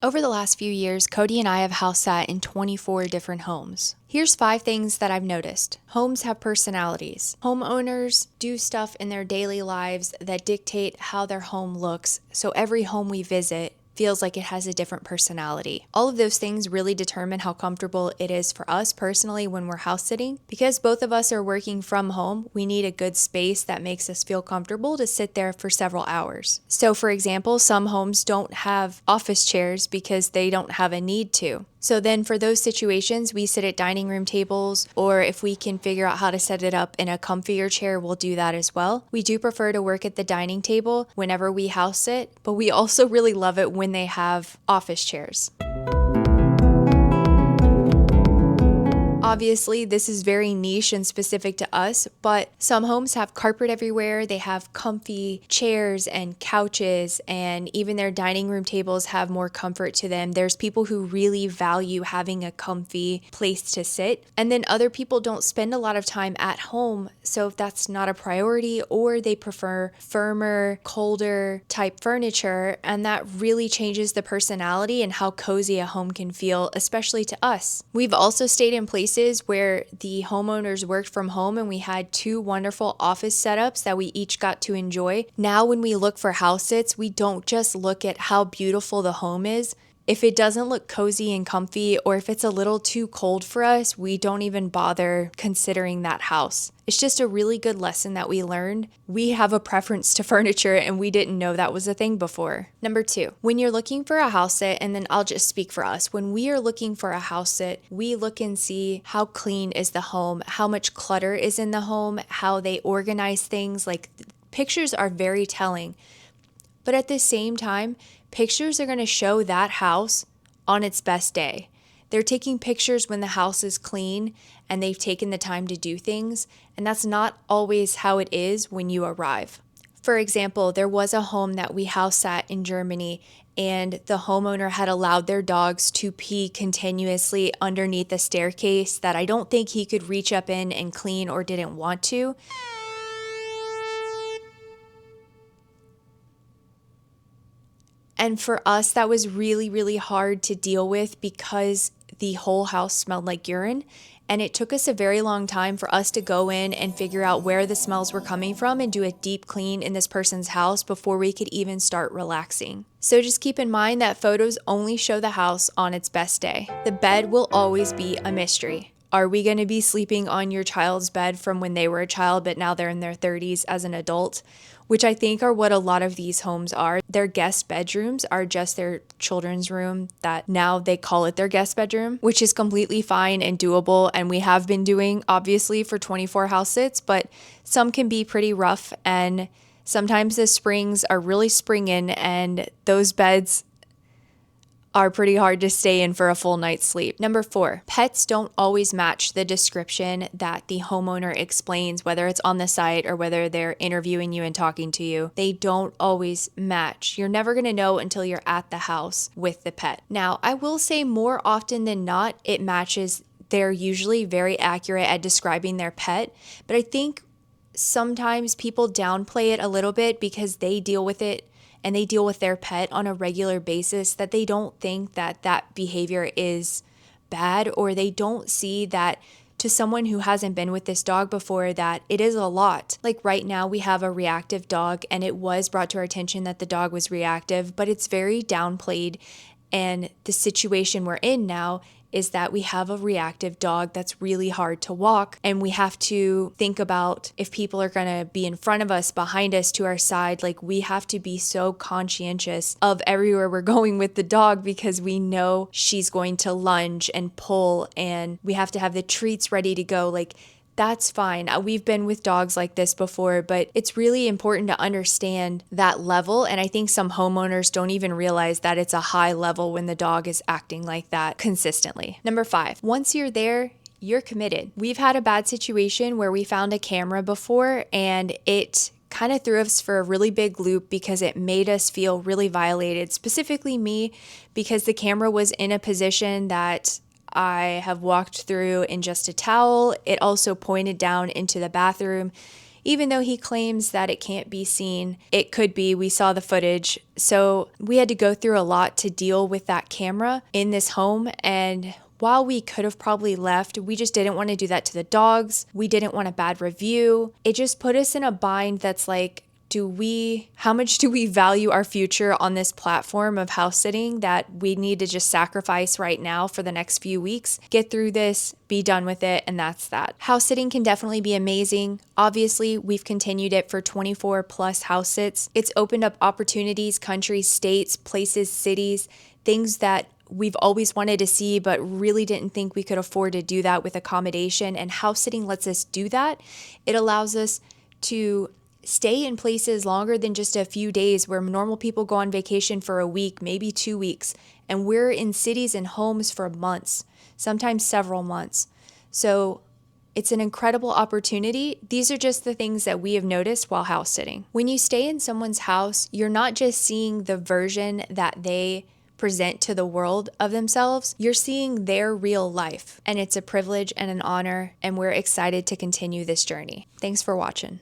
Over the last few years, Cody and I have house sat in 24 different homes. Here's 5 things that I've noticed. Homes have personalities. Homeowners do stuff in their daily lives that dictate how their home looks, so every home we visit feels like it has a different personality. All of those things really determine how comfortable it is for us personally when we're house sitting. Because both of us are working from home, we need a good space that makes us feel comfortable to sit there for several hours. So for example, some homes don't have office chairs because they don't have a need to. So then for those situations, we sit at dining room tables, or if we can figure out how to set it up in a comfier chair, we'll do that as well. We do prefer to work at the dining table whenever we house sit, but we also really love it when they have office chairs. Obviously, this is very niche and specific to us, but some homes have carpet everywhere. They have comfy chairs and couches, and even their dining room tables have more comfort to them. There's people who really value having a comfy place to sit, and then other people don't spend a lot of time at home, so if that's not a priority, or they prefer firmer, colder type furniture, and that really changes the personality and how cozy a home can feel, especially to us. We've also stayed in places where the homeowners worked from home and we had 2 wonderful office setups that we each got to enjoy. Now when we look for house sits, we don't just look at how beautiful the home is. If it doesn't look cozy and comfy, or if it's a little too cold for us, we don't even bother considering that house. It's just a really good lesson that we learned. We have a preference to furniture and we didn't know that was a thing before. Number 2, when you're looking for a house sit, and then I'll just speak for us, when we are looking for a house sit, we look and see how clean is the home, how much clutter is in the home, how they organize things. Like pictures are very telling. But at the same time, pictures are going to show that house on its best day. They're taking pictures when the house is clean and they've taken the time to do things, and that's not always how it is when you arrive. For example, there was a home that we house sat in Germany, and the homeowner had allowed their dogs to pee continuously underneath the staircase that I don't think he could reach up in and clean or didn't want to. And for us, that was really, really hard to deal with because the whole house smelled like urine. And it took us a very long time for us to go in and figure out where the smells were coming from and do a deep clean in this person's house before we could even start relaxing. So just keep in mind that photos only show the house on its best day. The bed will always be a mystery. Are we going to be sleeping on your child's bed from when they were a child, but now they're in their 30s as an adult? Which I think are what a lot of these homes are. Their guest bedrooms are just their children's room that now they call it their guest bedroom, which is completely fine and doable. And we have been doing, obviously, for 24 house sits, but some can be pretty rough. And sometimes the springs are really springing, and those beds are pretty hard to stay in for a full night's sleep. Number 4, pets don't always match the description that the homeowner explains, whether it's on the site or whether they're interviewing you and talking to you. They don't always match. You're never going to know until you're at the house with the pet. Now, I will say more often than not, it matches. They're usually very accurate at describing their pet, but I think sometimes people downplay it a little bit because they deal with it and they deal with their pet on a regular basis, that they don't think that that behavior is bad, or they don't see that to someone who hasn't been with this dog before that it is a lot. Like right now we have a reactive dog, and it was brought to our attention that the dog was reactive, but it's very downplayed. And the situation we're in now is that we have a reactive dog that's really hard to walk, and we have to think about if people are going to be in front of us, behind us, to our side. Like, we have to be so conscientious of everywhere we're going with the dog because we know she's going to lunge and pull, and we have to have the treats ready to go. Like, that's fine. We've been with dogs like this before, but it's really important to understand that level. And I think some homeowners don't even realize that it's a high level when the dog is acting like that consistently. Number 5, once you're there, you're committed. We've had a bad situation where we found a camera before, and it kind of threw us for a really big loop because it made us feel really violated, specifically me, because the camera was in a position that I have walked through in just a towel. It also pointed down into the bathroom. Even though he claims that it can't be seen, it could be. We saw the footage. So we had to go through a lot to deal with that camera in this home. And while we could have probably left, we just didn't want to do that to the dogs. We didn't want a bad review. It just put us in a bind that's like, how much do we value our future on this platform of house sitting that we need to just sacrifice right now for the next few weeks, get through this, be done with it, and that's that. House sitting can definitely be amazing. Obviously, we've continued it for 24 plus house sits. It's opened up opportunities, countries, states, places, cities, things that we've always wanted to see, but really didn't think we could afford to do that with accommodation. And house sitting lets us do that. It allows us to stay in places longer than just a few days where normal people go on vacation for a week, maybe 2 weeks. And we're in cities and homes for months, sometimes several months. So it's an incredible opportunity. These are just the things that we have noticed while house sitting. When you stay in someone's house, you're not just seeing the version that they present to the world of themselves, you're seeing their real life. And it's a privilege and an honor, and we're excited to continue this journey. Thanks for watching.